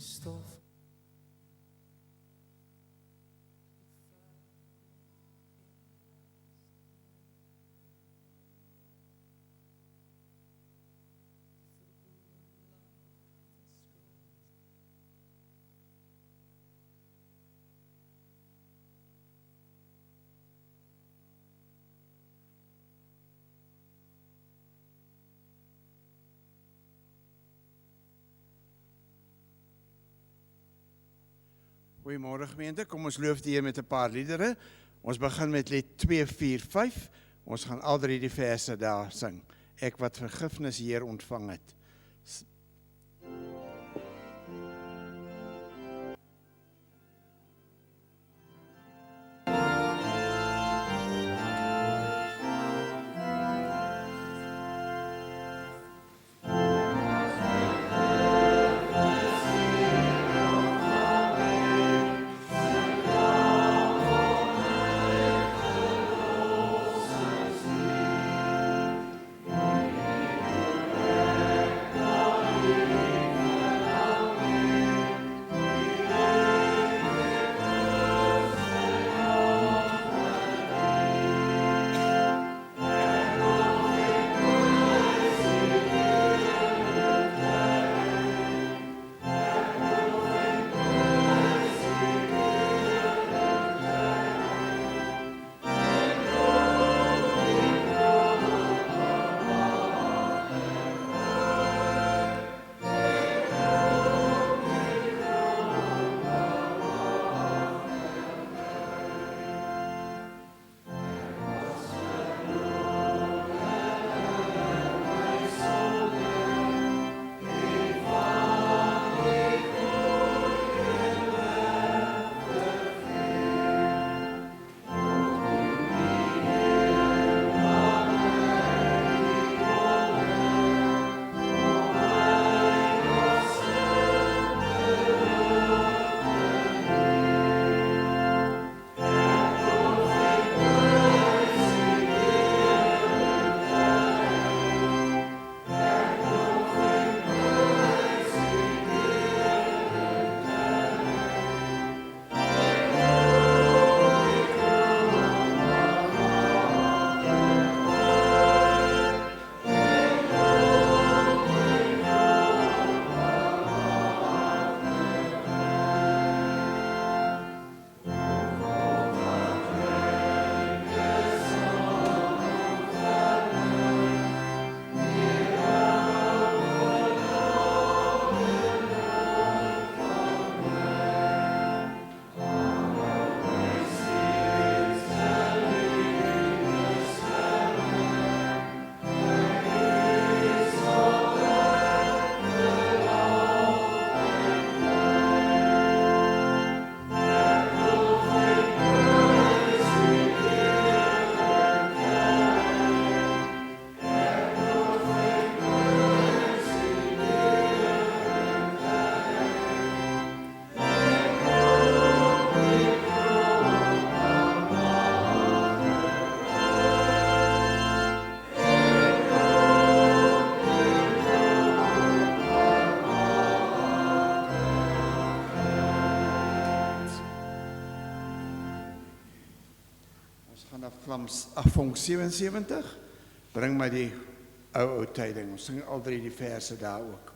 stof. Goeiemôre gemeente, kom ons loof die Here met 'n paar liedere. Ons begin met lied 245. Ons gaan al drie die verse daar sing. Ek wat vergifnis hier ontvang het. Vonk 77, bring my die ou tyding. Ons sing al drie die verse daar ook.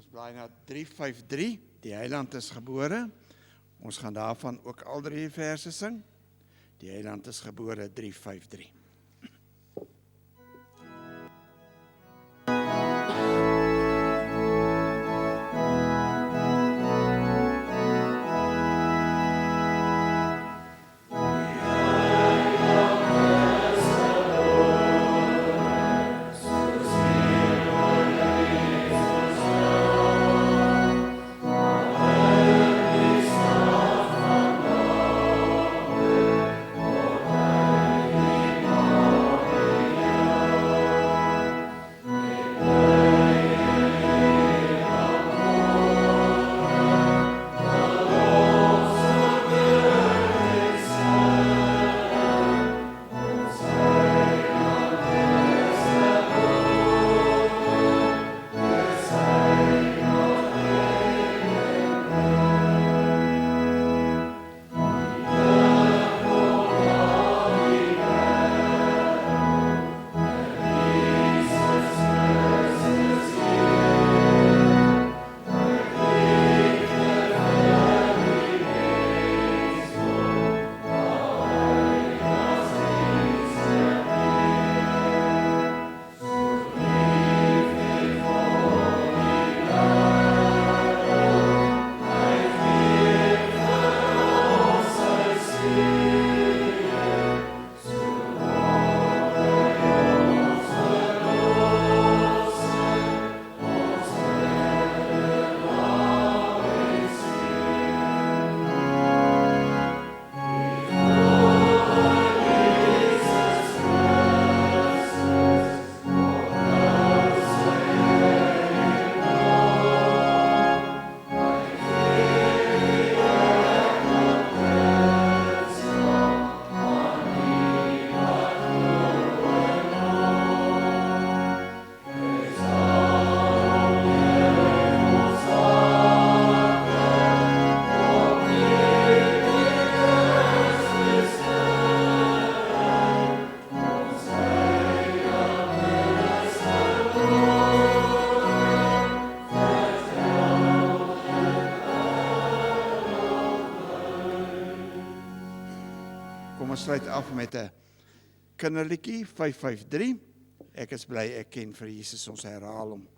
Ons blaai na 353, die heiland is gebore. Ons gaan daarvan ook al 3 verse sing. Die heiland is gebore, 353. Kom ons sluit af met 'n kinderliedjie 553. Ek is bly ek ken vir Jesus, ons herhaal hom.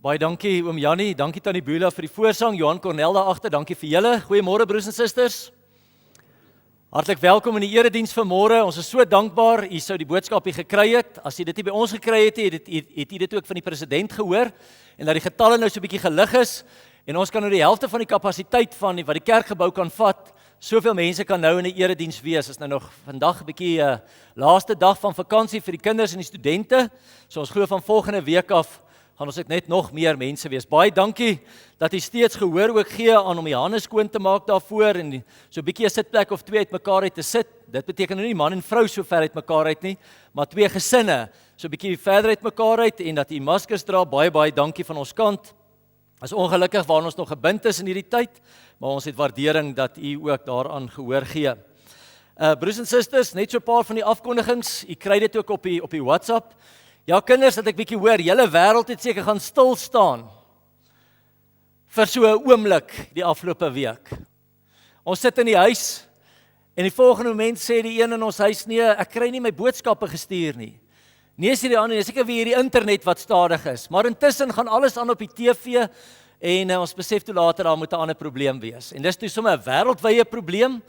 Baie dankie oom Jannie, dankie Tannie Bula vir die voorsang, Johan Cornel daar agter, dankie vir julle. Goeiemôre broers en susters. Hartlik welkom in die erediens vanmôre. Ons is so dankbaar u sou die boodskap hier gekry het. As jy dit nie by ons gekry het, het jy dit ook van die president gehoor en dat die getalle nou so 'n bietjie gelig is En ons kan nou die helfte van die kapasiteit van wat die kerkgebou kan vat, soveel mense kan nou in 'n erediens wees. Is nou nog vandag 'n bietjie laaste dag van vakansie vir die kinders en die studente. So ons glo van volgende week af gaan ons net nog meer mense wees. Baie dankie dat jy steeds gehoor ook gee aan om die hande skoon te maak daarvoor en so 'n bietjie 'n sitplek of twee uitmekaar uit te sit. Dit beteken nou nie man en vrou so ver uitmekaar uit nie, maar twee gesinne so 'n bietjie verder uitmekaar uit en dat jy maskers dra. Baie dankie van ons kant. Is ongelukkig waar ons nog gebind is in hierdie tyd, maar ons het waardering dat u ook daaraan gehoor gee. Broers en susters, net so 'n paar van die afkondigings. U kry dit ook op die WhatsApp. Ja, kinders, dat ek bietjie hoor, julle wêreld het seker gaan stil staan vir so 'n oomblik die afgelope week. Ons sit in die huis en die volgende moment sê die een in ons huis, nee, ek kry nie my boodskappe gestuur nie. Nee, sê die ander, seker weer hierdie internet wat stadig is. Maar intussen gaan alles aan op die TV en ons besef toe later daar moet 'n ander probleem wees. En dis toe sommer 'n wêreldwye probleem.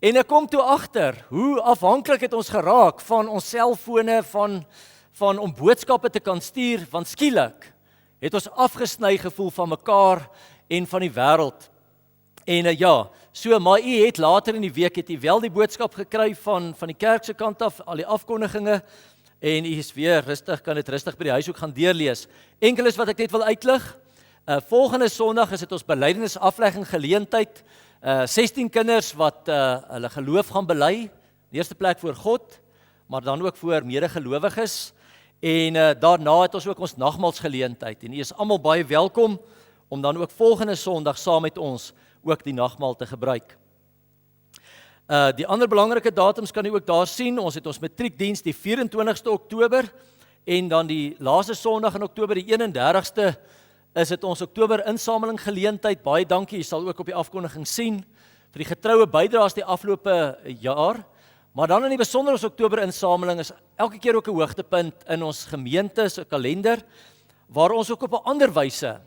En ek kom toe agter hoe afhanklik het ons geraak van ons selfone, van om boodskappe te kan stuur, want skielik het ons afgesny gevoel van mekaar en van die wêreld. En ja, so maar u het later in die week het u wel die boodskap gekry van die kerk se kant af, al die afkondiginge, en u is weer rustig, kan dit rustig by die huis ook gaan deurlees. Enkeles wat ek net wil uitlig, volgende Sondag is dit ons belydenis aflegging geleentheid, 16 kinders wat hulle geloof gaan bely, in die eerste plek voor God, maar dan ook voor medegelowiges. En daarna het ons ook ons nagmaalsgeleentheid en u is almal baie welkom om dan ook volgende Sondag saam met ons ook die nagmaal te gebruik. Die ander belangrike datums kan u ook daar sien. Ons het ons matriekdiens die 24ste Oktober en dan die laaste Sondag in Oktober die 31ste is dit ons Oktober insameling geleentheid. Baie dankie, jy sal ook op die afkondiging sien vir die getroue bydraes die afgelope jaar. Maar dan in die besonder ons Oktober insameling is elke keer ook 'n hoogtepunt in ons gemeente se kalender waar ons ook op 'n ander wyse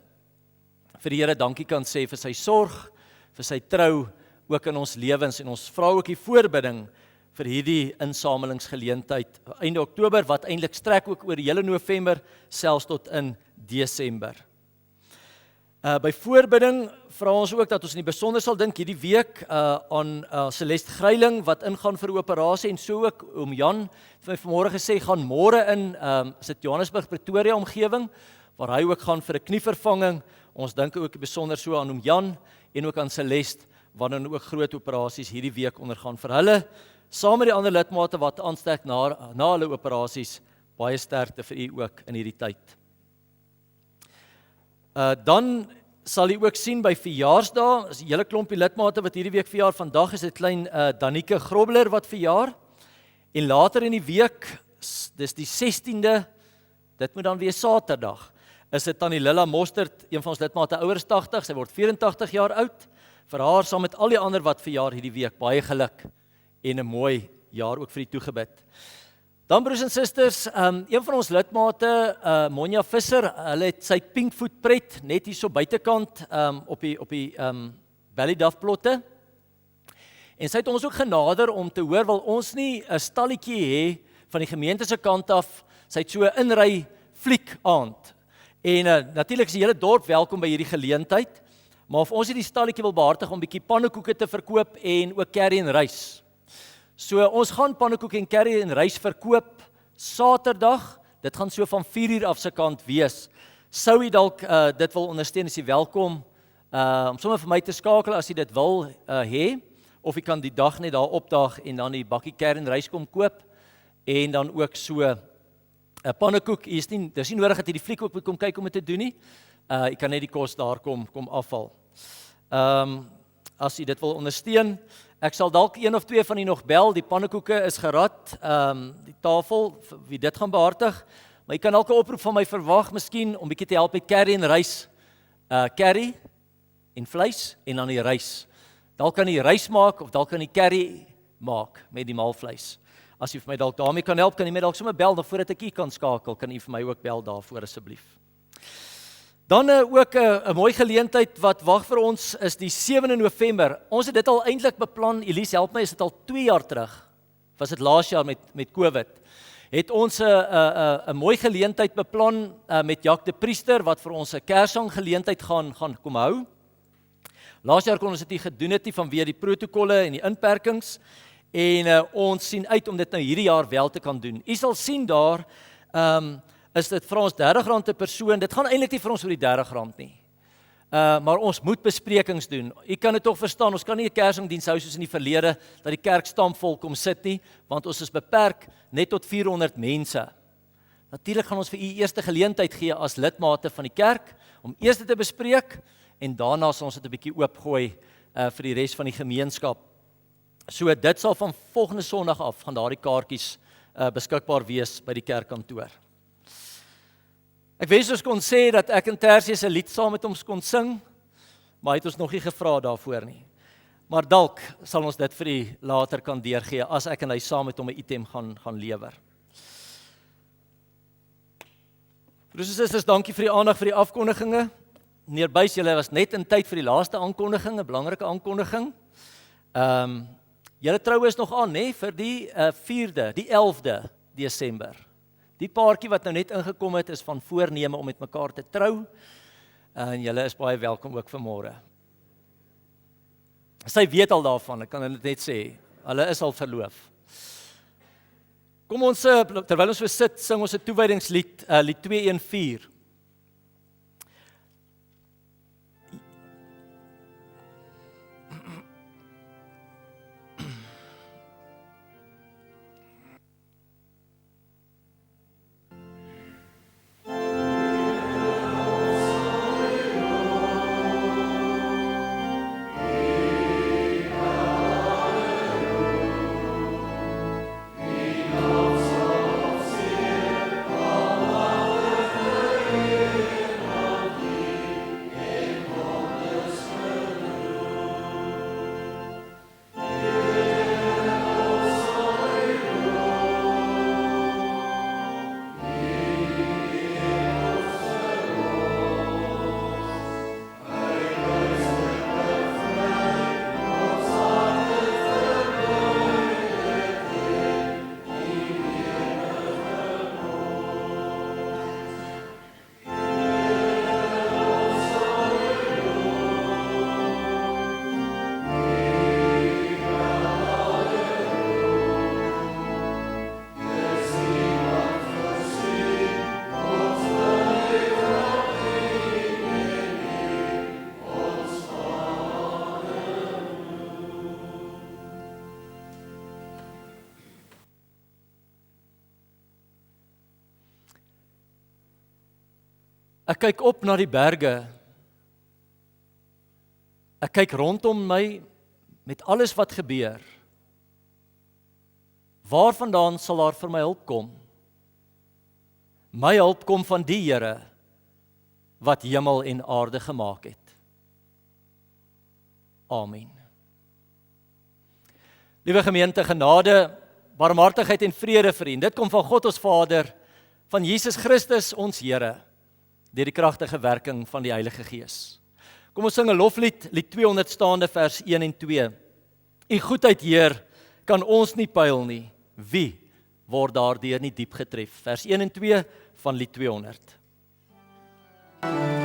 vir die Here dankie kan sê vir sy sorg, vir sy trou ook in ons lewens en ons vra ook die voorbidding vir hierdie insamelingsgeleentheid einde Oktober wat eintlik strek ook oor die hele November selfs tot in Desember. By voorbidding vra ons ook dat ons in die besonder sal dink hierdie week aan Celeste Greiling wat ingaan vir 'n operasie en so ook oom Jan het my vanmôre gesê gaan môre in sit Johannesburg Pretoria omgewing waar hy ook gaan vir 'n knievervanging. Ons dink ook besonder so aan oom Jan en ook aan Celeste wat dan ook groot operasies hierdie week ondergaan vir hulle saam met die ander lidmate wat aansterk na hulle operasies. Baie sterkte vir u ook in hierdie tyd. Dan sal jy ook sien by verjaarsdae, is 'n hele klompie lidmate wat hierdie week verjaar. Vandag is dit klein Danike Grobler wat verjaar. En later in die week, dis die 16de, dit moet dan weer Saterdag, is dit tannie Lilla Mostert, een van ons lidmate ouer as 80, sy word 84 jaar oud. Vir haar saam met al die ander wat verjaar hierdie week, baie geluk en 'n mooi jaar ook vir die toegebid. Dan broers en susters, een van ons lidmate, Monja Visser, hulle het sy Pinkfoot pret net hier so buitekant op die Ballyduff plotte. En sy het ons ook genader om te hoor, wil ons nie 'n stalletjie hê van die gemeente se kant af, sy het so 'n inry fliek aand. En natuurlik is die hele dorp welkom by hierdie geleentheid, maar of ons nie die stalletjie wil behartig om bietjie pannekoeke te verkoop en ook curry en rys. So ons gaan pannekoek en curry en rys verkoop Saterdag. Dit gaan so van 4:00 af se kant wees. Sou jy dalk dit wil ondersteun, is jy welkom om sommer vir my te skakel as jy dit wil hê, of jy kan die dag net daar opdaag en dan die bakkie curry en rys kom koop en dan ook so 'n pannekoek. Dis nie nodig dat jy die fliek ook moet kom kyk om dit te doen nie. Jy kan net die kos daar kom afval. As jy dit wil ondersteun, ek sal dalk een of twee van die nog bel, die pannekoeke is gerad, die tafel, wie dit gaan behartig, maar jy kan dalk 'n oproep van my verwag, miskien, om bietjie te help met curry en rys, curry en vleis, en dan die rys. Dalk kan jy rys maak, of dalk kan jy curry maak, met die maalvleis. As jy vir my dalk daarmee kan help, kan jy my dalk sommer bel, voordat ek hier kan skakel, kan jy vir my ook bel daarvoor asseblief. Dan ook 'n mooi geleentheid wat wag vir ons is die 7de November. Ons het dit al eintlik beplan, Elise help my, is dit al 2 jaar terug. Was dit laas jaar met COVID. het ons 'n mooi geleentheid beplan met Jacques de Priester wat vir ons 'n Kerssang geleentheid gaan kom hou. Laas jaar kon ons dit nie gedoen het nie vanweë die protokolle en die inperkings en ons sien uit om dit nou hierdie jaar wel te kan doen. U sal sien daar is dit vir ons R30 per persoon. Dit gaan eintlik nie vir ons oor die R30 nie. Maar ons moet besprekings doen. U kan dit tog verstaan, ons kan nie 'n Kersdiens hou soos in die verlede dat die kerk stampvol kom sit nie, want ons is beperk net tot 400 mense. Natuurlik gaan ons vir u eerste geleentheid gee as lidmate van die kerk om eers te bespreek en daarna sal ons dit 'n bietjie oopgooi vir die res van die gemeenskap. So dit sal van volgende Sondag af gaan daardie kaartjies beskikbaar wees by die kerkkantoor. Ek wens ons kon sê dat ek en Tertius 'n lied saam met ons kon sing, maar het ons nog nie gevra daarvoor nie. Maar dalk sal ons dit vir u later kan deurgee as ek en hy saam met hom 'n item gaan lewer. Broers en susters, dankie vir die aandag vir die afkondiginge. Meneer Buys, julle was net in tyd vir die laaste aankondiging, 'n belangrike aankondiging. Julle troue is nog aan, né, vir die 4de, die 11de Desember. Die paartjie wat nou net ingekom het is van voorneme om met mekaar te trou. En julle is baie welkom ook vanmôre. Sy weet al daarvan, ek kan dit net sê. Hulle is al verloof. Kom ons terwyl ons so sit, sing ons 'n toewydingslied, lied 214. Ek kyk op na die berge. Ek kyk rondom my met alles wat gebeur. Waarvandaan sal daar vir my hulp kom? My hulp kom van die Here wat hemel en aarde gemaak het. Amen. Liewe gemeente, genade, barmhartigheid en vrede vir u. Dit kom van God ons Vader, van Jesus Christus ons Here, deur die kragtige werking van die Heilige Gees. Kom ons sing 'n loflied, lied 200 staande vers 1 en 2. U goedheid, Heer, kan ons nie pyl nie. Wie word daardeur nie diep getref? Vers 1 en 2 van lied 200. Oh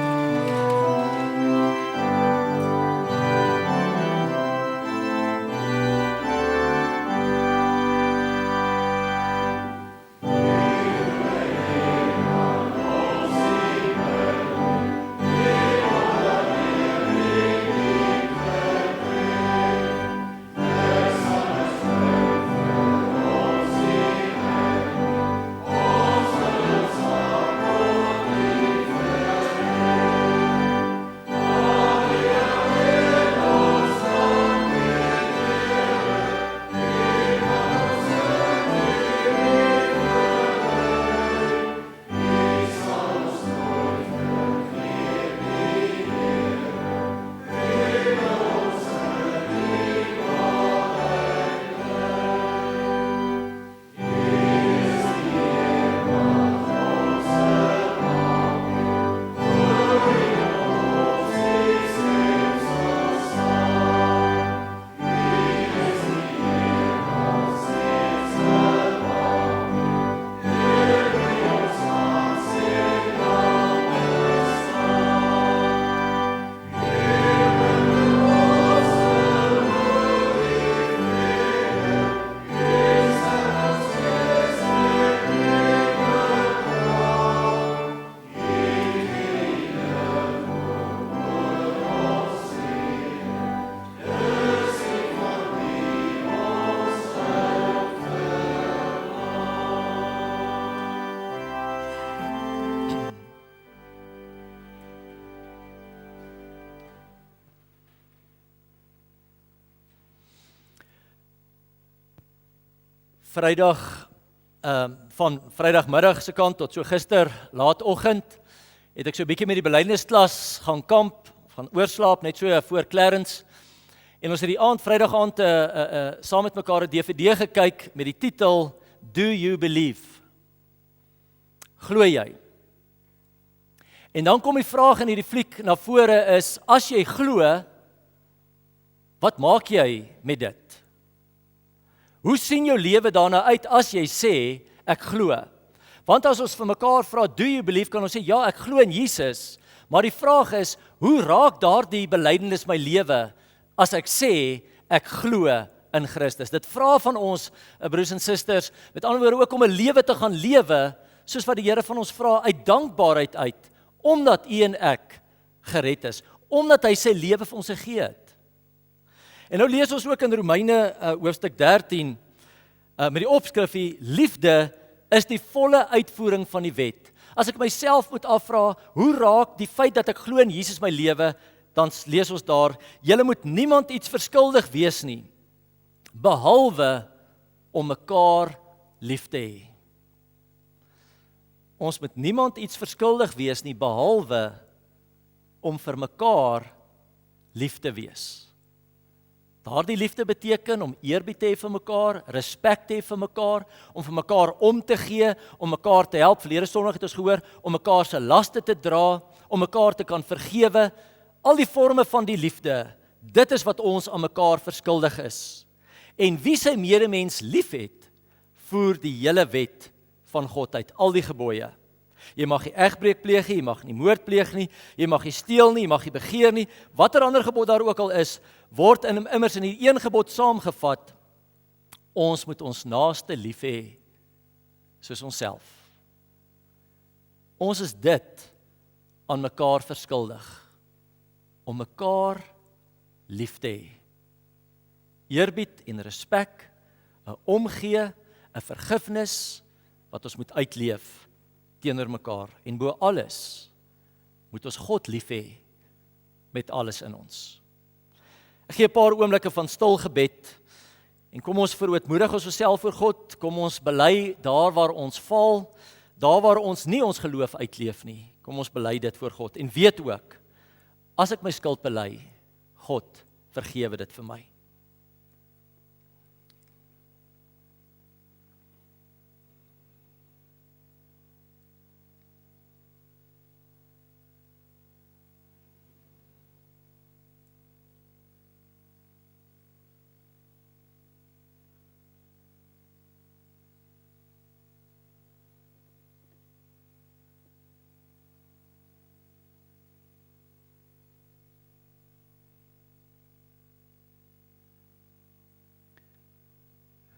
Vrydag van Vrydagmiddag se kant tot so gister laatoggend het ek so 'n bietjie met die belydensklas gaan kamp, gaan oorslaap net so voor Clarence. En ons het die aand Vrydag aand saam met mekaar 'n DVD gekyk met die titel Do You Believe? Glo jy? En dan kom die vraag in hierdie fliek na vore is, as jy glo, wat maak jy met dit? Hoe sien jou lewe daarna uit as jy sê, ek glo? Want as ons vir mekaar vra, do you believe, kan ons sê, ja, ek glo in Jesus. Maar die vraag is, hoe raak daardie belydenis my lewe as ek sê, ek glo in Christus? Dit vra van ons, broers en susters, met ander woorde ook om 'n lewe te gaan lewe, soos wat die Here van ons vra, uit dankbaarheid uit, omdat u en ek gered is, omdat hy sy lewe vir ons gegee het. En nou lees ons ook in Romeine hoofstuk 13 met die opskrif: liefde is die volle uitvoering van die wet. As ek myself moet afvra, hoe raak die feit dat ek glo in Jesus my lewe, dan lees ons daar: julle moet niemand iets verskuldig wees nie, behalwe om mekaar lief te hê. Ons moet niemand iets verskuldig wees nie, behalwe om vir mekaar lief te wees. Daardie liefde beteken om eerbied te hê vir mekaar, respek te hê vir mekaar, om vir mekaar om te gee, om mekaar te help. Verlede Sondag het ons gehoor, om mekaar se laste te dra, om mekaar te kan vergewe. Al die forme van die liefde, dit is wat ons aan mekaar verskuldig is. En wie sy medemens liefhet, voer die hele wet van God uit, al die gebooie. Jy mag nie egbreek pleeg nie, jy mag nie moord pleeg nie, jy mag nie steel nie, jy mag nie begeer nie. Watter ander gebod daar ook al is, word immers in hierdie een gebod saamgevat: ons moet ons naaste lief hê soos onsself. Ons is dit aan mekaar verskuldig, om mekaar lief te hê. Eerbied en respek, 'n omgee, 'n vergifnis wat ons moet uitleef teenoor mekaar. En bo alles moet ons God lief hê met alles in ons. Ek gee 'n paar oomblikke van stil gebed en kom ons verootmoedig onsself voor God. Kom ons bely daar waar ons val, daar waar ons nie ons geloof uitleef nie. Kom ons bely dit voor God en weet ook, as ek my skuld bely, God vergewe dit vir my.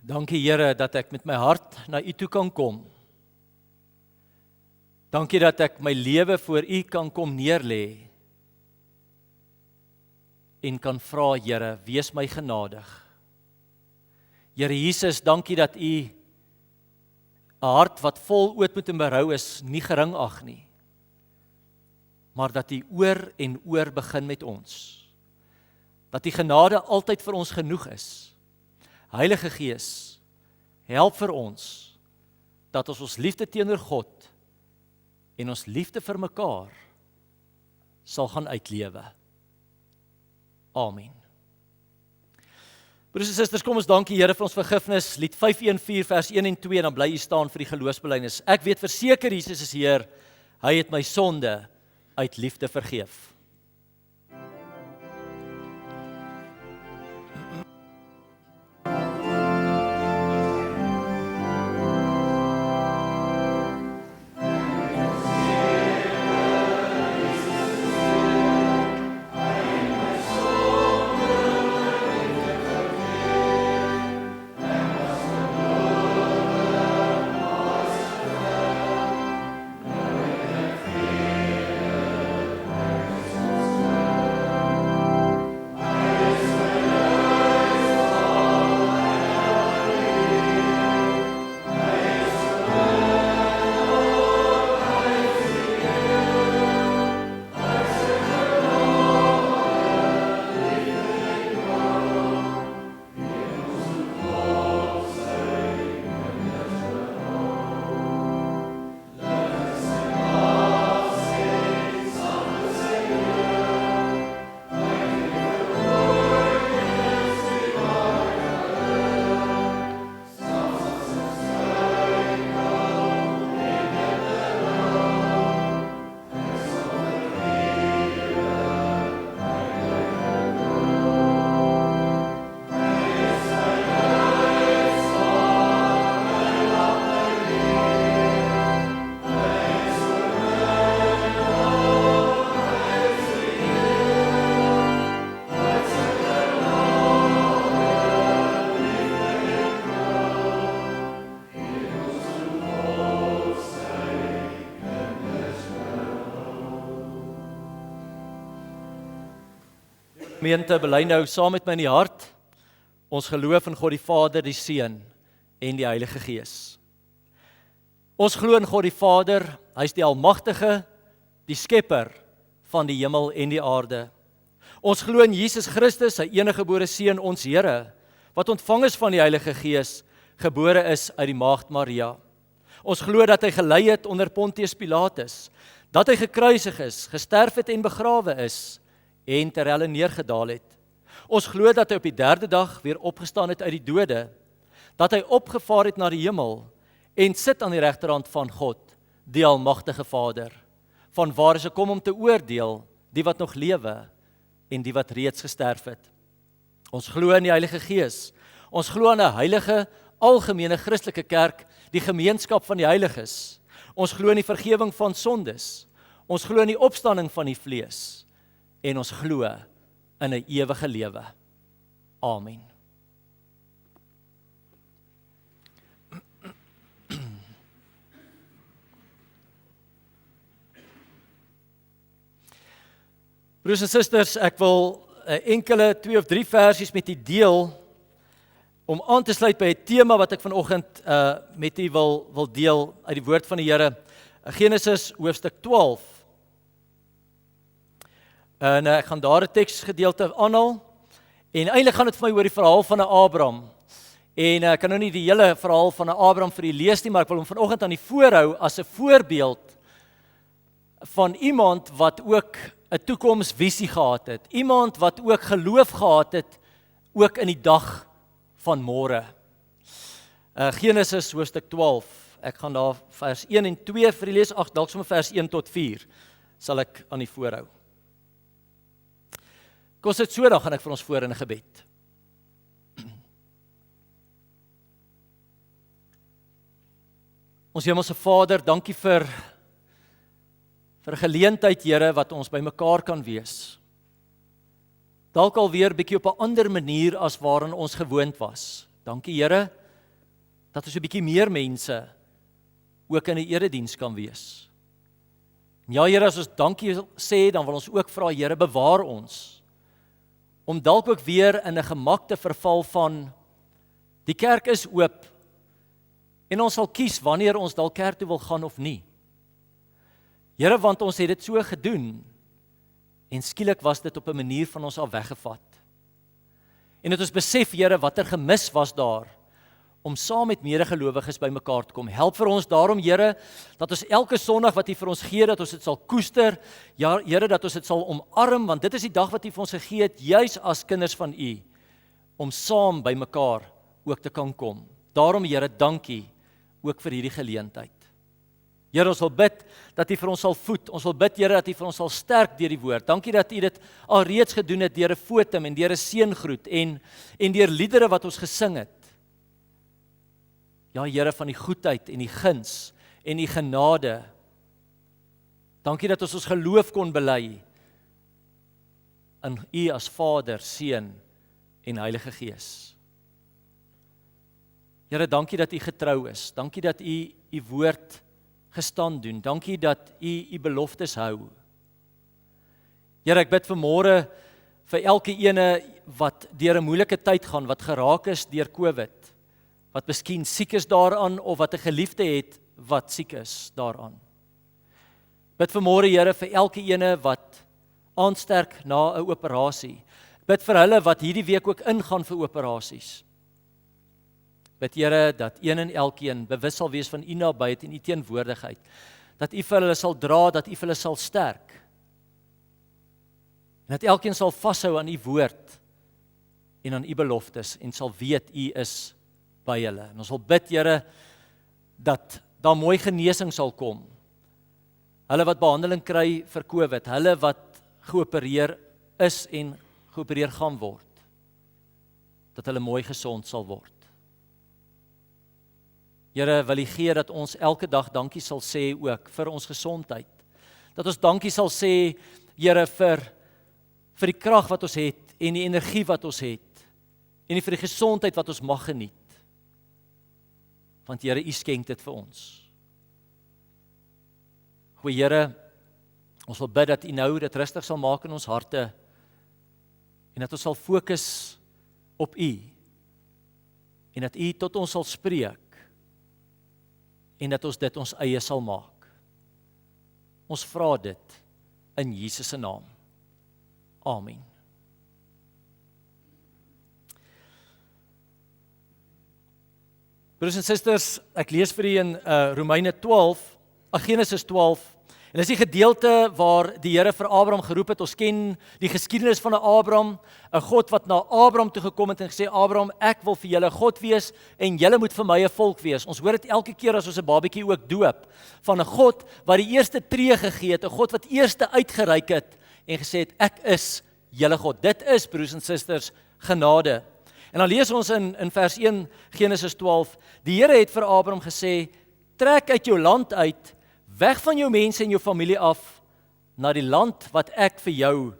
Dankie Here dat ek met my hart na U toe kan kom. Dankie dat ek my lewe voor U kan kom neerlê en kan vra, Here, wees my genadig. Here Jesus, dankie dat U 'n hart wat vol ootmoed en berou is, nie gering ag nie, maar dat U oor en oor begin met ons. Dat U genade altyd vir ons genoeg is. Heilige Gees, help vir ons dat ons liefde teenoor God en ons liefde vir mekaar sal gaan uitlewe. Amen. Broers en susters, kom ons dank die Here vir ons vergifnis. Lied 514 vers 1 en 2, dan bly U staan vir die geloofsbelydenis. Ek weet verseker Jesus is Heer, hy het my sonde uit liefde vergeef. Gemeente, bely nou saam met my in die hart. Ons geloof in God die Vader, die Seun en die Heilige Gees. Ons glo in God die Vader, hy is die Almagtige, die Skepper van die hemel en die aarde. Ons glo in Jesus Christus, sy eniggebore Seun, ons Here, wat ontvang is van die Heilige Gees, gebore is uit die Maagd Maria. Ons glo dat hy gelei het onder Pontius Pilatus, dat hy gekruisig is, gesterf het en begrawe is, en ter helle neergedaal het. Ons glo dat hy op die 3de dag weer opgestaan het uit die dode, dat hy opgevaar het na die hemel, en sit aan die regterhand van God, die Almagtige Vader, van waar hy kom om te oordeel, die wat nog lewe, en die wat reeds gesterf het. Ons glo in die Heilige Gees, ons glo aan 'n heilige, algemene Christelike kerk, die gemeenskap van die heiliges. Ons glo in die vergifnis van sondes, ons glo in die opstanding van die vlees, en ons glo in 'n ewige lewe. Amen. Broers en susters, ek wil enkele 2 of 3 versies met u deel, om aan te sluit by 'n tema wat ek vanoggend met u wil deel uit die woord van die Here. Genesis hoofstuk 12. En ek gaan daar 'n teksgedeelte aanhaal, en eintlik gaan dit vir my oor die verhaal van 'n Abraham. En ek kan nou nie die hele verhaal van 'n Abraham vir u lees nie, maar ek wil hom vanoggend aan u voorhou as 'n voorbeeld van iemand wat ook 'n toekomsvisie gehad het. Iemand wat ook geloof gehad het, ook in die dag van môre. Genesis hoofstuk 12. Ek gaan daar vers 1 en 2 vir u lees, dalk sommer vers 1 tot 4 sal ek aan u voorhou. Kom sit so, dan gaan ek vir ons voor in 'n gebed. Ons Hemelse Vader, dankie vir 'n geleentheid, Here, wat ons by mekaar kan wees. Dalk alweer bietjie op 'n ander manier as waarin ons gewoond was. Dankie, Here, dat ons 'n bietjie meer mense ook in 'n erediens kan wees. En ja, Here, as ons dankie sê, dan wil ons ook vra, Here, bewaar ons, om dalk ook weer in 'n gemak te verval van, die kerk is oop, en ons sal kies wanneer ons dalk kerk toe wil gaan of nie. Here, want ons het dit so gedoen, en skielik was dit op 'n manier van ons al weggevat. En het ons besef, Here, wat gemis was daar, om saam met medegelowiges by mekaar te kom. Help vir ons daarom, Here, dat ons elke Sondag wat U vir ons gee, dat ons dit sal koester, ja, Here, dat ons dit sal omarm, want dit is die dag wat U vir ons gegee het, juis as kinders van U, om saam by mekaar ook te kan kom. Daarom, Here, dankie, ook vir hierdie geleentheid. Here, ons wil bid dat U vir ons sal voed. Ons wil bid, Here, dat U vir ons sal sterk deur die woord. Dankie dat U dit alreeds gedoen het deur 'n fotum en deur 'n seëngroet en deur liedere wat ons gesing het. Ja, Here, van die goedheid en die guns en die genade. Dankie dat ons geloof kon bely in U as Vader, Seun en Heilige Gees. Here, dankie dat U getrou is. Dankie dat U U woord gestand doen. Dankie dat U beloftes hou. Here, ek bid vanmôre vir elke ene wat deur 'n moeilike tyd gaan, wat geraak is deur COVID, wat miskien siek is daaraan, of wat 'n geliefde het wat siek is daaraan. Bid vanmôre, Here, vir elke ene wat aansterk na 'n operasie. Bid vir hulle wat hierdie week ook ingaan vir operasies. Bid, Here, dat een en elkeen bewus sal wees van U nabyheid en U teenwoordigheid, dat U vir hulle sal dra, dat U vir hulle sal sterk, en dat elkeen sal vashou aan U woord en aan U beloftes, en sal weet U is by hulle. En ons wil bid, Here, dat daar mooi genesing sal kom. Hulle wat behandeling kry vir COVID, hulle wat geopereer is en geopereer gaan word, dat hulle mooi gesond sal word. Here, wil U gee dat ons elke dag dankie sal sê ook vir ons gesondheid. Dat ons dankie sal sê, Here, vir die krag wat ons het en die energie wat ons het en vir die gesondheid wat ons mag geniet. Want Here, U skenk dit vir ons. Goeie Here, ons wil bid dat U nou dit rustig sal maak in ons harte en dat ons sal fokus op U, en dat U tot ons sal spreek, en dat ons dit ons eie sal maak. Ons vra dit in Jesus se naam. Amen. Broers en susters, ek lees vir u in Genesis 12, en dis die gedeelte waar die Here vir Abraham geroep het. Ons ken die geskiedenis van Abraham, 'n God wat na Abraham toe gekom het en gesê, Abraham, ek wil vir julle God wees en julle moet vir my 'n volk wees. Ons hoor dit elke keer as ons 'n babatjie ook doop, van 'n God wat die eerste tree gegee het, 'n God wat eerste uitgereik het en gesê het, ek is julle God. Dit is, broers en susters, genade. En dan lees ons in vers 1 Genesis 12, die Here het vir Abraham gesê, trek uit jou land uit, weg van jou mense en jou familie af, na die land wat ek vir jou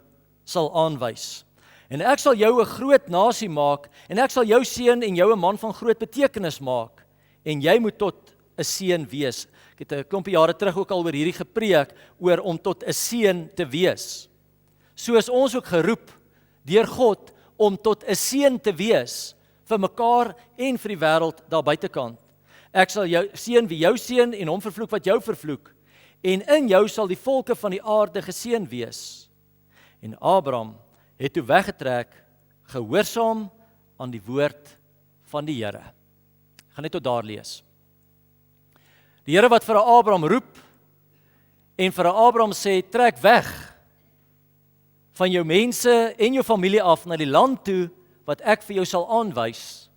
sal aanwys. En ek sal jou 'n groot nasie maak, en ek sal jou seën en jou 'n man van groot betekenis maak, en jy moet tot 'n seën wees. Ek het 'n klompie jare terug ook al oor hierdie gepreek, oor om tot 'n seën te wees. So is ons ook geroep, deur God, om tot 'n seën te wees, vir mekaar en vir die wêreld daar buitekant. Ek sal jou seën wie jou seën en hom vervloek wat jou vervloek. En in jou sal die volke van die aarde geseën wees. En Abraham het toe weggetrek, gehoorsaam aan die woord van die Here. Ek gaan net tot daar lees. Die Here wat vir Abraham roep en vir Abraham sê, trek weg van jou mense en jou familie af na die land toe wat ek vir jou sal aanwys.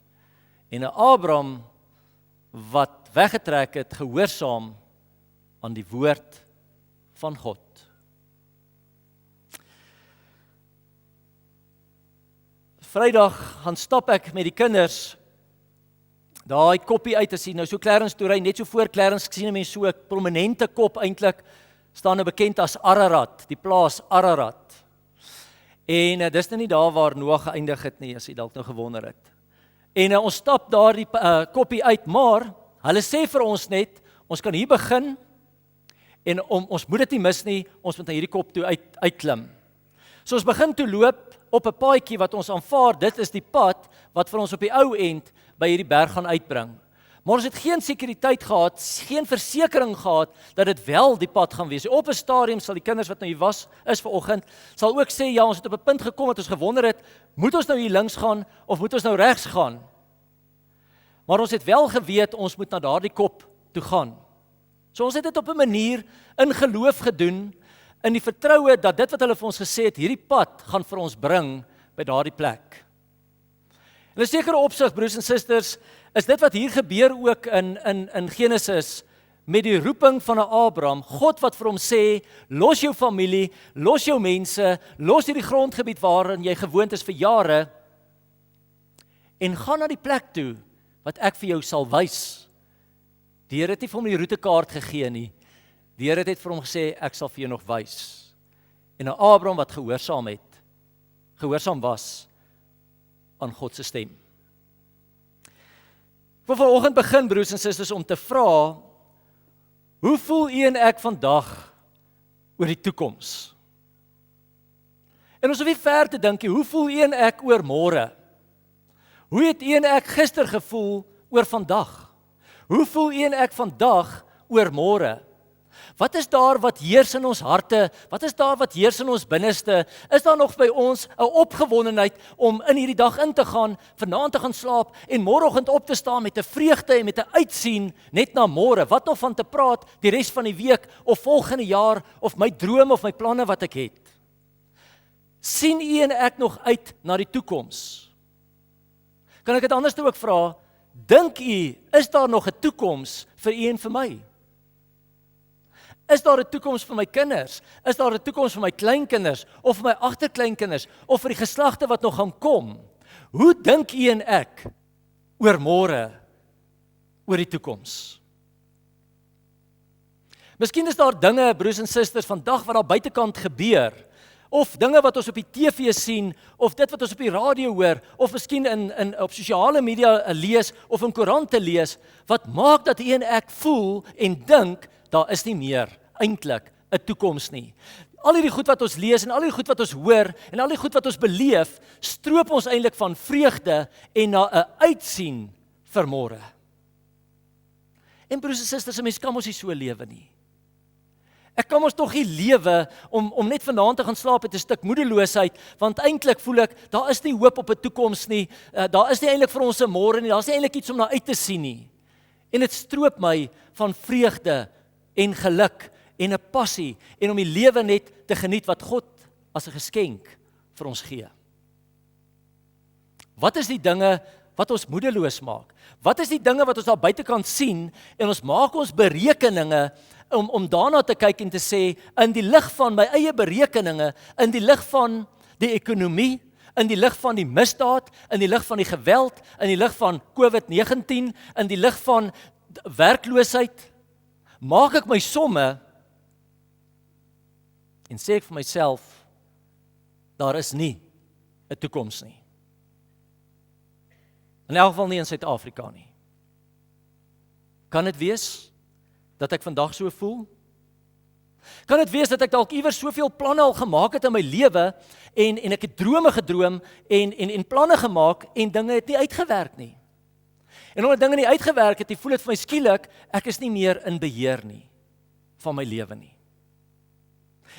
En Abraham wat weggetrek het, gehoorsaam aan die woord van God. Vrydag gaan stap ek met die kinders, daai koppie uit te sien, nou so Clarence toe ry, net so voor Clarence gesien 'n mens so 'n prominente kop eintlik, staan nou bekend as Ararat, die plaas Ararat. En dis nou nie daar waar Noag geëindig het nie, as jy dalk nou gewonder het. En ons stap daar die koppie uit, maar hulle sê vir ons net, ons kan hier begin, en ons moet dit nie mis nie, ons moet na hierdie kop toe uitklim. So ons begin toe loop op 'n paadjie wat ons aanvaar, dit is die pad wat vir ons op die ou end by hierdie berg gaan uitbring. Maar ons het geen sekuriteit gehad, geen versekering gehad dat dit wel die pad gaan wees. Op 'n stadium sal die kinders wat nou hier is vanoggend, sal ook sê, ja, ons het op 'n punt gekom wat ons gewonder het, moet ons nou hier links gaan of moet ons nou regs gaan? Maar ons het wel geweet ons moet na daardie kop toe gaan. So ons het dit op 'n manier in geloof gedoen, in die vertroue dat dit wat hulle vir ons gesê het, hierdie pad gaan vir ons bring by daardie plek. In 'n sekere opsig, broers en susters, is dit wat hier gebeur ook in Genesis, met die roeping van 'n Abraham, God wat vir hom sê, los jou familie, los jou mense, los hierdie grondgebied waarin jy gewoond is vir jare, en gaan na die plek toe, wat ek vir jou sal wys. Die Here het nie vir hom die roetekaart gegee nie, die Here het vir hom gesê, ek sal vir jou nog wys. En 'n Abraham wat gehoorsaam was, aan God se stem. Ek wil vanoggend begin, broers en susters, om te vra, hoe voel u en ek vandag oor die toekoms? En ons hoef nie ver te dink nie, hoe voel u en ek oor môre? Hoe het u en ek gister gevoel oor vandag? Hoe voel u en ek vandag oor môre? Wat is daar wat heers in ons harte? Wat is daar wat heers in ons binneste? Is daar nog by ons 'n opgewondenheid om in hierdie dag in te gaan, vanaand te gaan slaap en môreoggend op te staan met 'n vreugde en met 'n uitsien net na môre? Wat nog van te praat die res van die week of volgende jaar of my drome of my planne wat ek het? Sien u en ek nog uit na die toekoms? Kan ek dit anders ook vra? Dink u, is daar nog 'n toekoms vir u en vir my? Is daar 'n toekoms vir my kinders? Is daar 'n toekoms vir my kleinkinders of vir my agterkleinkinders of vir die geslagte wat nog gaan kom? Hoe dink u en ek oor môre, oor die toekoms? Miskien is daar dinge, broers en susters, vandag wat daar buitekant gebeur, of dinge wat ons op die TV sien, of dit wat ons op die radio hoor, of miskien op sosiale media lees, of in koerante lees, wat maak dat u en ek voel en dink, daar is nie meer eintlik 'n toekoms nie. al hierdie goed wat ons lees en al hierdie goed wat ons hoor en al die goed wat ons beleef, stroop ons eintlik van vreugde en na 'n uitsien vir môre. En broers en susters, 'n mens kan mos nie so lewe nie. Ek kan mos tog nie lewe om net vanaand te gaan slaap met 'n stuk moedeloosheid, want eintlik voel ek, daar is nie hoop op 'n toekoms nie, daar is nie eintlik vir ons 'n môre nie, daar is nie eintlik iets om na uit te sien nie. En dit stroop my van vreugde en geluk en 'n passie en om die lewe net te geniet wat God as 'n geskenk vir ons gee. Wat is die dinge wat ons moedeloos maak? Wat is die dinge wat ons daar buitekant sien en ons maak ons berekeninge om daarna te kyk en te sê, in die lig van my eie berekeninge, in die lig van die ekonomie, in die lig van die misdaad, in die lig van die geweld, in die lig van COVID-19, in die lig van werkloosheid, maak ek my somme en sê ek vir myself, daar is nie 'n toekoms nie. In elk geval nie in Suid-Afrika nie. Kan dit wees dat ek vandag so voel? Kan dit wees dat ek dalk iewers soveel planne al gemaak het in my lewe en ek het drome gedroom en planne gemaak en dinge het nie uitgewerk nie. En omdat dinge nie uitgewerk het, voel dit vir my skielik, ek is nie meer in beheer nie van my lewe nie.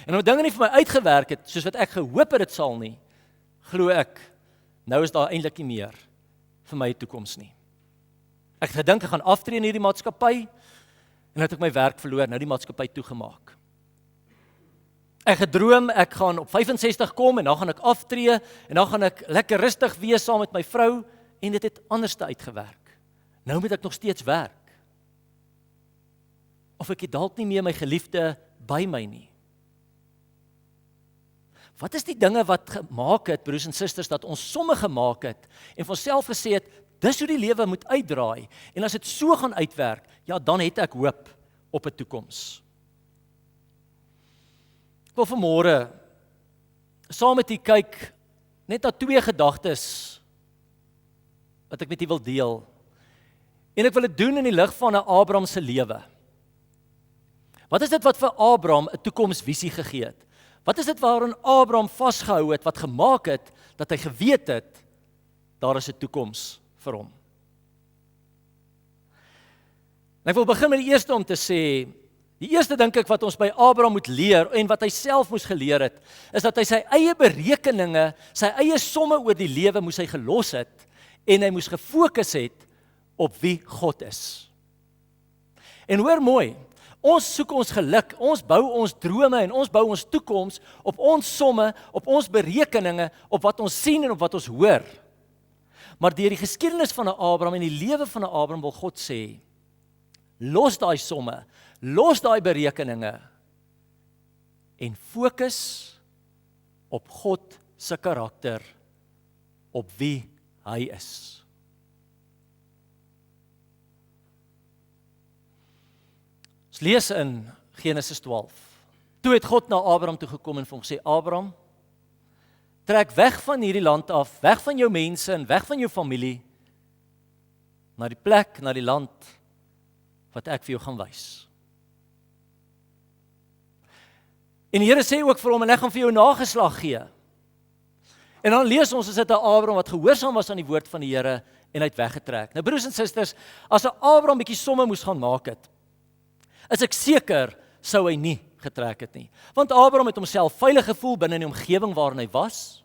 En omdat dinge nie vir my uitgewerk het, soos wat ek gehoop het dit sal nie, glo ek, nou is daar eintlik nie meer vir my toekoms nie. Ek het gedink ek gaan aftree in hierdie maatskappy en het ek my werk verloor, nou die maatskappy toegemaak. Ek gedroom ek gaan op 65 kom en dan gaan ek aftree en dan gaan ek lekker rustig wees saam met my vrou en dit het anderste uitgewerk. Nou moet ek nog steeds werk. Of ek het dalk nie meer my geliefde by my nie. Wat is die dinge wat gemaak het, broers en susters, dat ons somme gemaak het en vir onsself gesê het, dis hoe die lewe moet uitdraai en as dit so gaan uitwerk, ja, dan het ek hoop op 'n toekoms. Ek wil vanmôre saam met u kyk net na 2 gedagtes wat ek met u wil deel. En ek wil dit doen in die lig van 'n Abraham se lewe. Wat is dit wat vir Abraham 'n toekomsvisie gegee het? Wat is dit waaraan Abraham vasgehou het wat gemaak het dat hy geweet het daar is 'n toekoms vir hom? En ek wil begin met die eerste om te sê, die eerste dink ek wat ons by Abraham moet leer en wat hy self moes geleer het, is dat hy sy eie berekeninge, sy eie somme oor die lewe moes hy gelos het en hy moes gefokus het op wie God is. En hoor mooi, ons soek ons geluk, ons bou ons drome en ons bou ons toekoms op ons somme, op ons berekeninge, op wat ons sien en op wat ons hoor. Maar deur die geskiedenis van 'n Abraham en die lewe van 'n Abraham wil God sê, los daai somme, los daai berekeninge en fokus op God se karakter, op wie hy is. Ons lees in Genesis 12. Toe het God na Abraham toe gekom en vir hom gesê, Abraham, trek weg van hierdie land af, weg van jou mense en weg van jou familie, na die plek, na die land, wat ek vir jou gaan wys. En die Here sê ook vir hom, en ek gaan vir jou nageslag gee. En dan lees ons, is dit 'n Abraham wat gehoorsaam was aan die woord van die Here, en hy het weggetrek. Nou broers en susters, as 'n Abraham bietjie somme moes gaan maak het, is ek seker, sou hy nie getrek het nie. Want Abraham het homself veilig gevoel binne in die omgewing waarin hy was.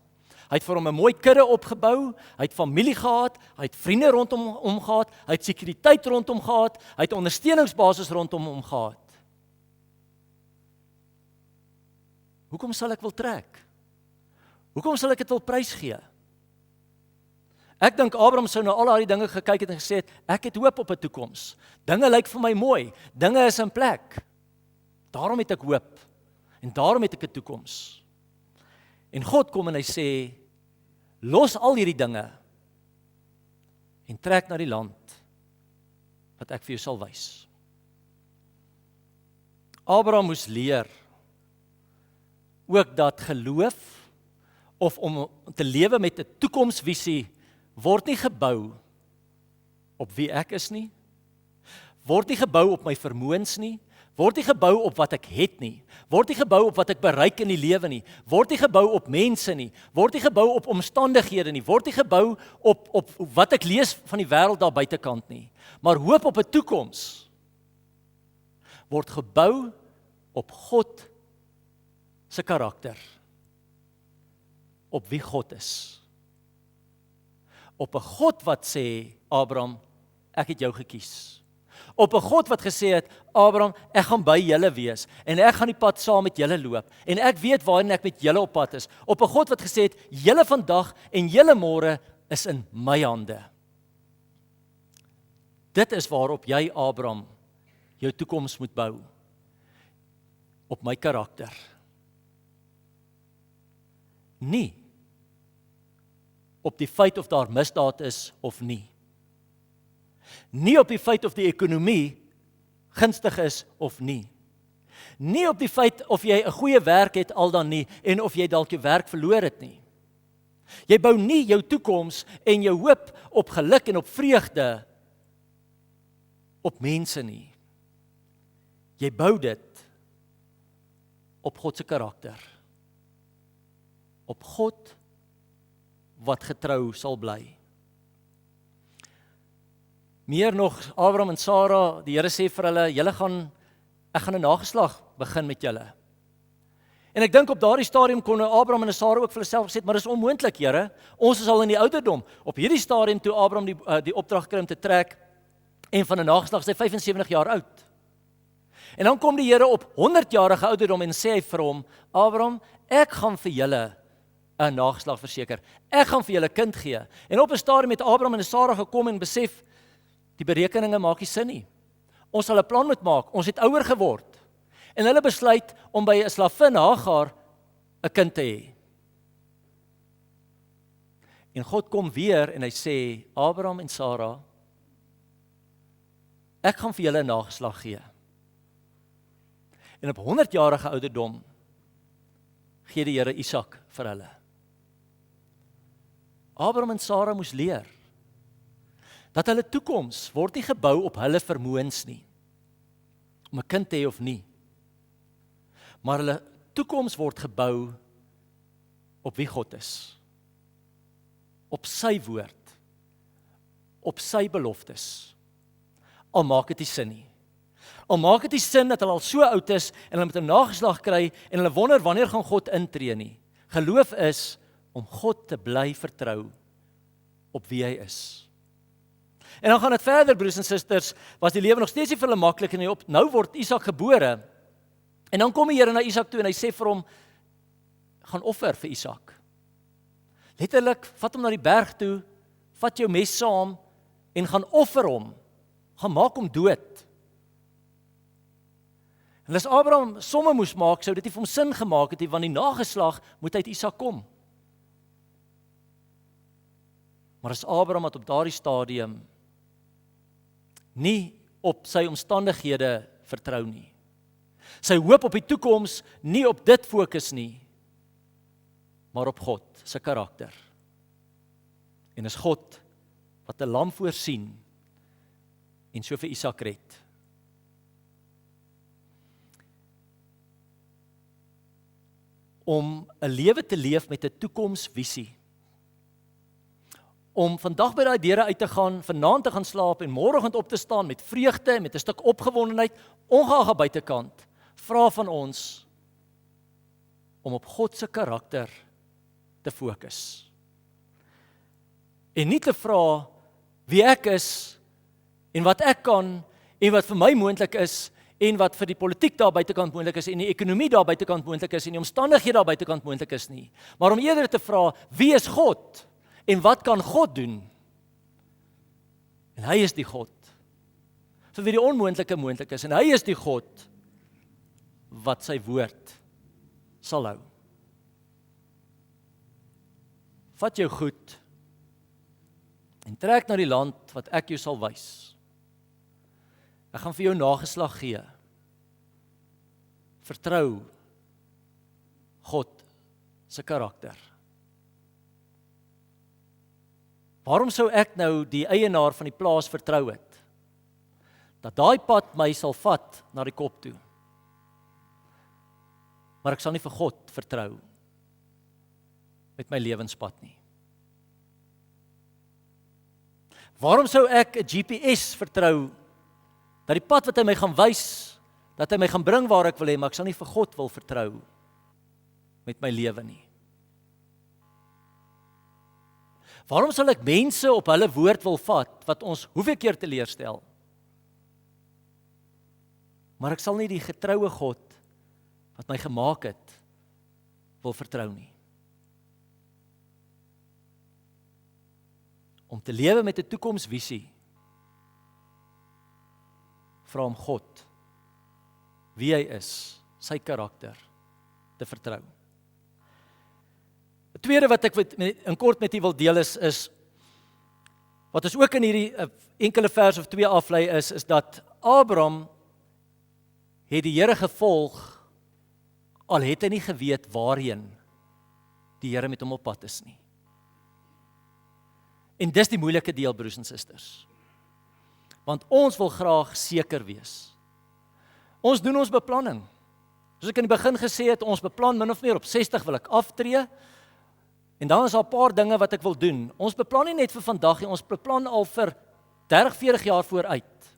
Hy het vir hom 'n mooi kudde opgebou, hy het familie gehad, hy het vriende rondom hom gehad, hy het sekuriteit rondom gehad, hy het ondersteuningsbasis rondom hom gehad. Hoekom sal ek wil trek? Hoekom sal ek dit wil prysgee? Ek dink Abraham sou na al daai dinge gekyk het en gesê het, ek het hoop op 'n toekoms. Dinge lyk vir my mooi, dinge is in plek. Daarom het ek hoop en daarom het ek 'n toekoms. En God kom en hy sê, los al hierdie dinge en trek na die land wat ek vir jou sal wys. Abraham moes leer ook dat geloof of om te lewe met 'n toekomsvisie word nie gebou op wie ek is nie, word nie gebou op my vermoëns nie, word nie gebou op wat ek het nie, word nie gebou op wat ek bereik in die lewe nie, word nie gebou op mense nie, word nie gebou op omstandighede nie, word nie gebou op wat ek lees van die wêreld daar buitekant nie, maar hoop op 'n toekoms word gebou op God se karakter, op wie God is, op 'n God wat sê, Abraham, ek het jou gekies. Op 'n God wat gesê het, Abraham, ek gaan by julle wees en ek gaan die pad saam met julle loop en ek weet waarheen ek met julle op pad is. Op 'n God wat gesê het, julle vandag en julle môre is in my hande. Dit is waarop jy, Abraham, jou toekoms moet bou. Op my karakter. Nie op die feit of daar misdaad is of nie. Nie op die feit of die ekonomie gunstig is of nie. Nie op die feit of jy 'n goeie werk het al dan nie en of jy dalk jou werk verloor het nie. Jy bou nie jou toekoms en jou hoop op geluk en op vreugde op mense nie. Jy bou dit op God se karakter. Op God wat getrou sal bly. Meer nog, Abraham en Sara, die Here sê vir hulle, ek gaan 'n nageslag begin met julle. En ek dink op daardie stadium kon Abraham en Sara ook vir hulle self gesê, maar dis onmoontlik, Here. Ons is al in die ouderdom. Op hierdie stadium toe Abraham die opdrag kry om te trek en van 'n nageslag, sy 75 jaar oud. En dan kom die Here op 100-jarige ouderdom en sê hy vir hom, Abraham, ek gaan vir julle 'n nageslag verseker. Ek gaan vir julle kind gee. En op 'n stadium het Abraham en Sara gekom en besef, die berekeninge maak nie sin nie. Ons sal 'n plan moet maak. Ons het ouer geword. En hulle besluit om by 'n slavin Hagar 'n kind te hê. En God kom weer en hy sê, Abraham en Sara, ek gaan vir julle 'n nageslag gee. En op 100-jarige ouderdom gee die Here Isak vir hulle. Abraham en Sara moes leer dat hulle toekoms word nie gebou op hulle vermoëns nie, om 'n kind te hê of nie. Maar hulle toekoms word gebou op wie God is. Op sy woord. Op sy beloftes. Al maak dit nie sin nie. Al maak dit nie sin dat hulle al so oud is en hulle moet 'n nageslag kry en hulle wonder wanneer gaan God intree nie. Geloof is om God te bly vertrou op wie hy is. En dan gaan dit verder, broers en susters, was die lewe nog steeds nie vir hulle maklik en nou word Isak gebore. En dan kom die Here na Isak toe en hy sê vir hom, gaan offer vir Isak. Letterlik, vat hom na die berg toe, vat jou mes saam en gaan offer hom. Gaan maak hom dood. En as Abraham somme moes maak, sou dit nie vir hom sin gemaak het nie, want die nageslag moet uit Isak kom. Maar as Abraham het op daardie stadium nie op sy omstandighede vertrou nie. Sy hoop op die toekoms nie op dit fokus nie, maar op God se karakter. En is God wat 'n lam voorsien en so vir Isak red. Om 'n lewe te leef met 'n toekomsvisie. Om vandag by daai deure uit te gaan, vanaand te gaan slaap en môreoggend op te staan met vreugde en met 'n stuk opgewondenheid, ongeag aan buitekant, vra van ons om op God se karakter te fokus. En nie te vra wie ek is en wat ek kan en wat vir my moontlik is en wat vir die politiek daar buitekant moontlik is en die ekonomie daar buitekant moontlik is en die omstandighede daar buitekant moontlik is nie, maar om eerder te vra, wie is God? En wat kan God doen? En hy is die God vir wie die onmoontlike moontlik is. En hy is die God wat sy woord sal hou. Vat jou goed en trek na die land wat ek jou sal wys. Ek gaan vir jou nageslag gee. Vertrou God se karakter. Waarom sou ek nou die eienaar van die plaas vertrou het? Dat daai pad my sal vat na die kop toe. maar ek sal nie vir God vertrou met my lewenspad nie. Waarom sou ek 'n GPS vertrou, dat die pad wat hy my gaan wys, dat hy my gaan bring waar ek wil hê, maar ek sal nie vir God wil vertrou met my lewe nie? Waarom sal ek mense op hulle woord wil vat, wat ons hoeveel keer teleurstel? Maar ek sal nie die getroue God, wat my gemaak het, wil vertrou nie. Om te lewe met 'n toekomsvisie, vra om God, wie hy is, sy karakter, te vertrou. Die tweede wat ek in kort met u wil deel is wat ons ook in hierdie enkele vers of 2 aflei is dat Abraham het die Here gevolg, al het hy nie geweet waarheen die Here met hom op pad is nie. En dis die moeilike deel, broers en susters. Want ons wil graag seker wees. Ons doen ons beplanning. Soos ek in die begin gesê het, ons beplan min of meer op 60 wil ek aftree. En dan is daar 'n paar dinge wat ek wil doen. Ons beplan nie net vir vandag nie, ons beplan al vir 30, 40 jaar vooruit.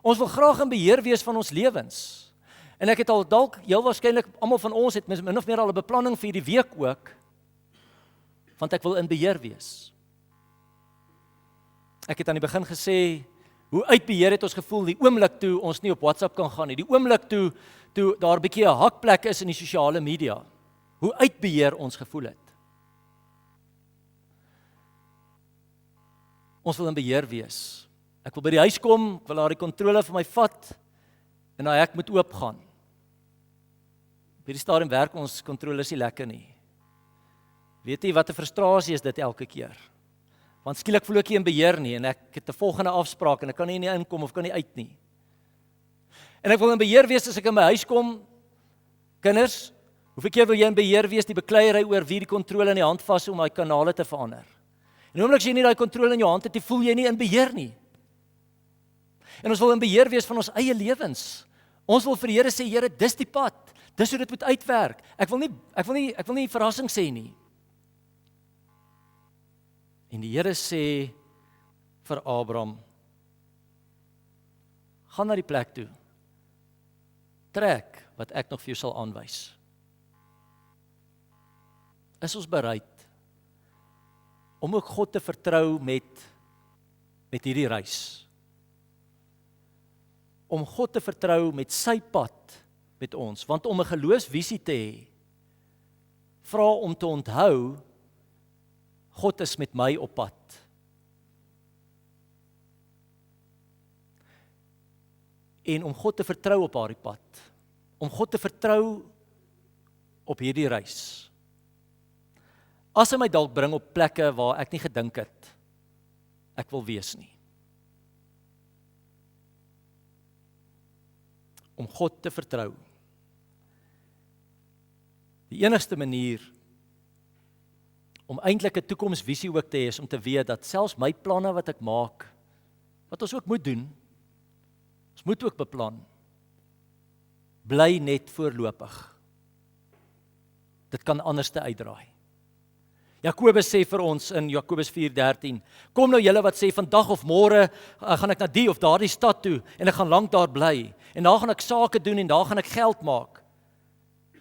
Ons wil graag in beheer wees van ons lewens. En ek het al dalk, heel waarskynlik, almal van ons het min of meer al 'n beplanning vir die week ook, want ek wil in beheer wees. Ek het aan die begin gesê, hoe uitbeheer het ons gevoel die oomblik toe ons nie op WhatsApp kan gaan nie, die oomblik toe daar 'n bietjie 'n hakplek is in die sosiale media. Hoe uitbeheer ons gevoel het. Ons wil in beheer wees. Ek wil by die huis kom, ek wil daar die kontrole vir my vat, en daai hek moet oopgaan. Op hierdie stadium werk ons kontroles nie lekker nie. Weet jy wat 'n frustrasie is dit elke keer? Want skielik voel ek nie in beheer nie, en ek het 'n volgende afspraak, en ek kan nie inkom of kan nie uit nie. En ek wil in beheer wees as ek in my huis kom. Kinders, hoeveel keer wil jy in beheer wees, die bekleierery oor wie die kontrole in die hand vas om daai kanale te verander? En oomblik as jy nie daai kontrole in jou hand het, voel jy nie in beheer nie. En ons wil in beheer wees van ons eie lewens. Ons wil vir die Here sê, Here, dis die pad. Dis hoe dit moet uitwerk. Ek wil nie verrassing sê nie. En die Here sê vir Abraham, gaan na die plek toe. Trek wat ek nog vir jou sal aanwys. Is ons bereid om ook God te vertrou met hierdie reis? Om God te vertrou met sy pad met ons, want om 'n geloofsvisie te hê, vra om te onthou, God is met my op pad. En om God te vertrou op hierdie pad, om God te vertrou op hierdie reis. As hy my dalk bring op plekke waar ek nie gedink het ek wil wees nie. Om God te vertrou. Die enigste manier om eintlik 'n toekomsvisie ook te hê is om te weet dat selfs my planne wat ek maak, wat ons ook moet doen, ons moet ook beplan, bly net voorlopig. Dit kan anders te uitdraai. Jakobus sê vir ons in Jakobus 4:13, kom nou julle wat sê, vandag of môre gaan ek na die of daardie stad toe, en ek gaan lank daar bly, en daar gaan ek sake doen, en daar gaan ek geld maak.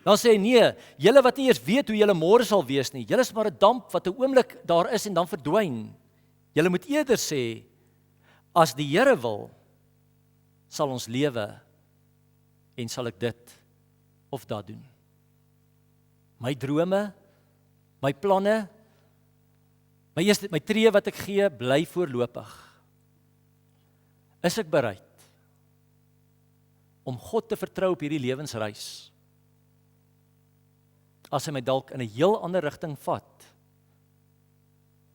Dan sê hy, nee, julle wat nie eers weet hoe julle môre sal wees nie, julle is maar 'n damp wat 'n oomblik daar is en dan verdwyn. Julle moet eerder sê, as die Here wil, sal ons lewe, en sal ek dit of dat doen. My drome, my planne, my tree wat ek gee, bly voorlopig. Is ek bereid om God te vertrou op hierdie lewensreis? As hy my dalk in 'n heel ander rigting vat,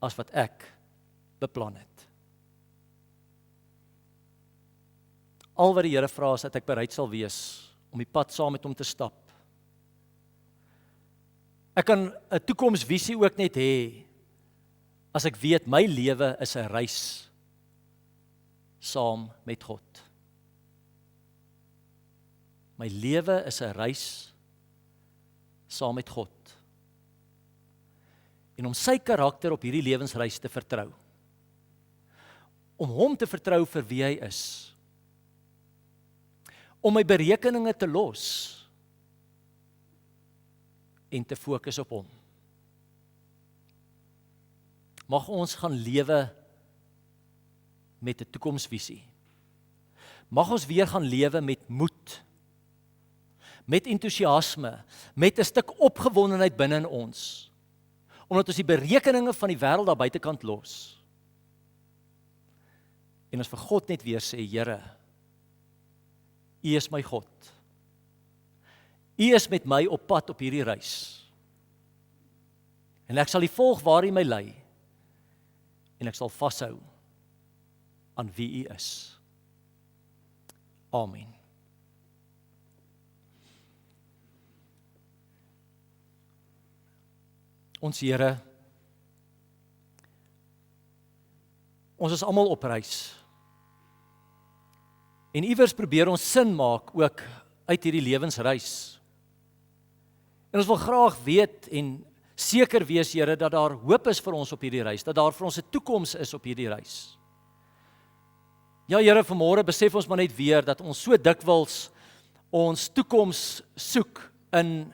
as wat ek beplan het. Al wat die Here vra is dat ek bereid sal wees om die pad saam met hom te stap. Ek kan 'n toekomsvisie ook net hê as ek weet my lewe is 'n reis saam met God. My lewe is 'n reis saam met God. En om sy karakter op hierdie lewensreis te vertrou. Om hom te vertrou vir wie hy is. Om my berekeninge te los en te fokus op hom. Mag ons gaan lewe met 'n toekomsvisie. Mag ons weer gaan lewe met moed, met entoesiasme, met 'n stuk opgewondenheid binne in ons, omdat ons die berekeninge van die wêreld daar buitekant los. En ons vir God net weer sê, Here, U is my God. U is met my op pad op hierdie reis. En ek sal U volg waar U my lei. En ek sal vashou aan wie U is. Amen. Ons Here, ons is almal op reis. En iewers probeer ons sin maak ook uit hierdie lewensreis. En ons wil graag weet en seker wees, Here, dat daar hoop is vir ons op hierdie reis, dat daar vir ons 'n toekoms is op hierdie reis. Ja, Here, vanmôre besef ons maar net weer dat ons so dikwels ons toekoms soek in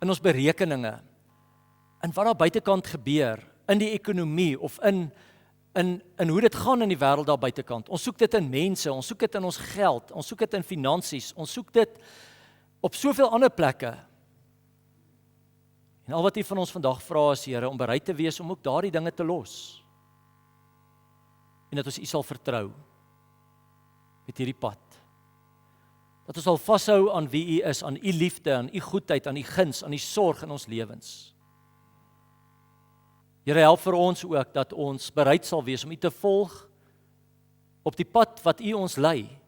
ons berekeninge, in wat daar buitekant gebeur, in die ekonomie of in hoe dit gaan in die wêreld daar buitekant. Ons soek dit in mense, ons soek dit in ons geld, ons soek dit in finansies, ons soek dit op soveel ander plekke. En al wat U van ons vandag vra is, Here, om bereid te wees om ook daardie dinge te los. En dat ons U sal vertrou met hierdie pad. Dat ons sal vashou aan wie U is, aan U liefde, aan U goedheid, aan U guns, aan U sorg in ons lewens. Here, help vir ons ook dat ons bereid sal wees om U te volg op die pad wat U ons lei.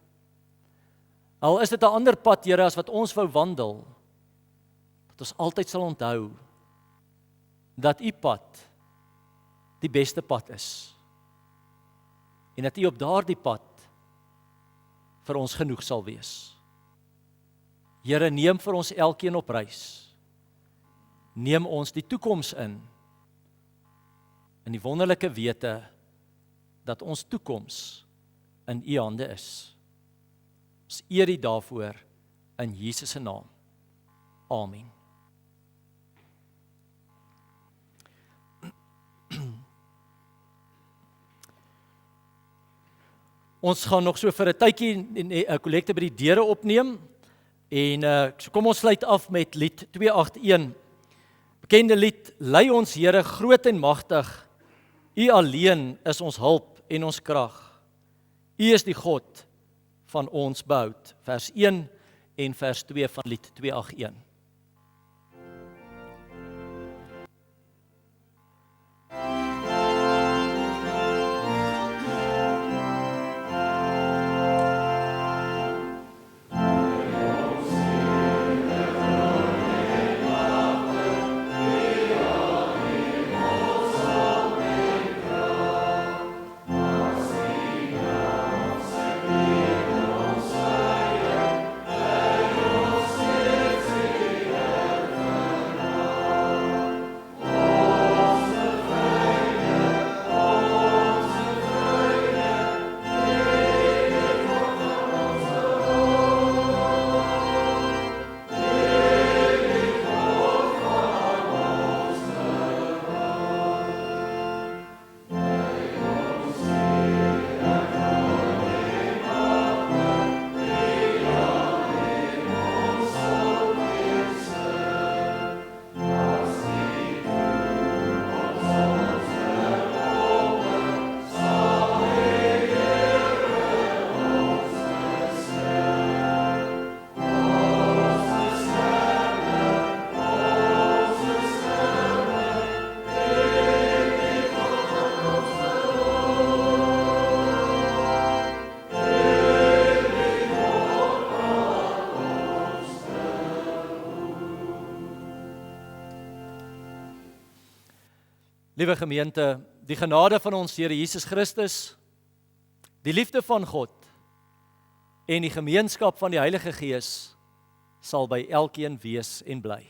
Al is dit 'n ander pad, Here, as wat ons wou wandel, dat ons altyd sal onthou dat U pad die beste pad is. En dat U op daardie pad vir ons genoeg sal wees. Here, neem vir ons elkeen op reis. Neem ons die toekoms in die wonderlike wete dat ons toekoms in U hande is. Ons eer U daarvoor in Jesus se naam. Amen. Ons gaan nog so vir 'n tydjie 'n kollekte by die deure opneem en so kom ons sluit af met lied 281. Bekende lied, lei ons Here groot en magtig. U alleen is ons hulp en ons krag. U is die God van ons behoud. Vers 1 en vers 2 van lied 281. Liewe gemeente, die genade van ons Here Jesus Christus, die liefde van God en die gemeenskap van die Heilige Gees sal by elkeen wees en bly.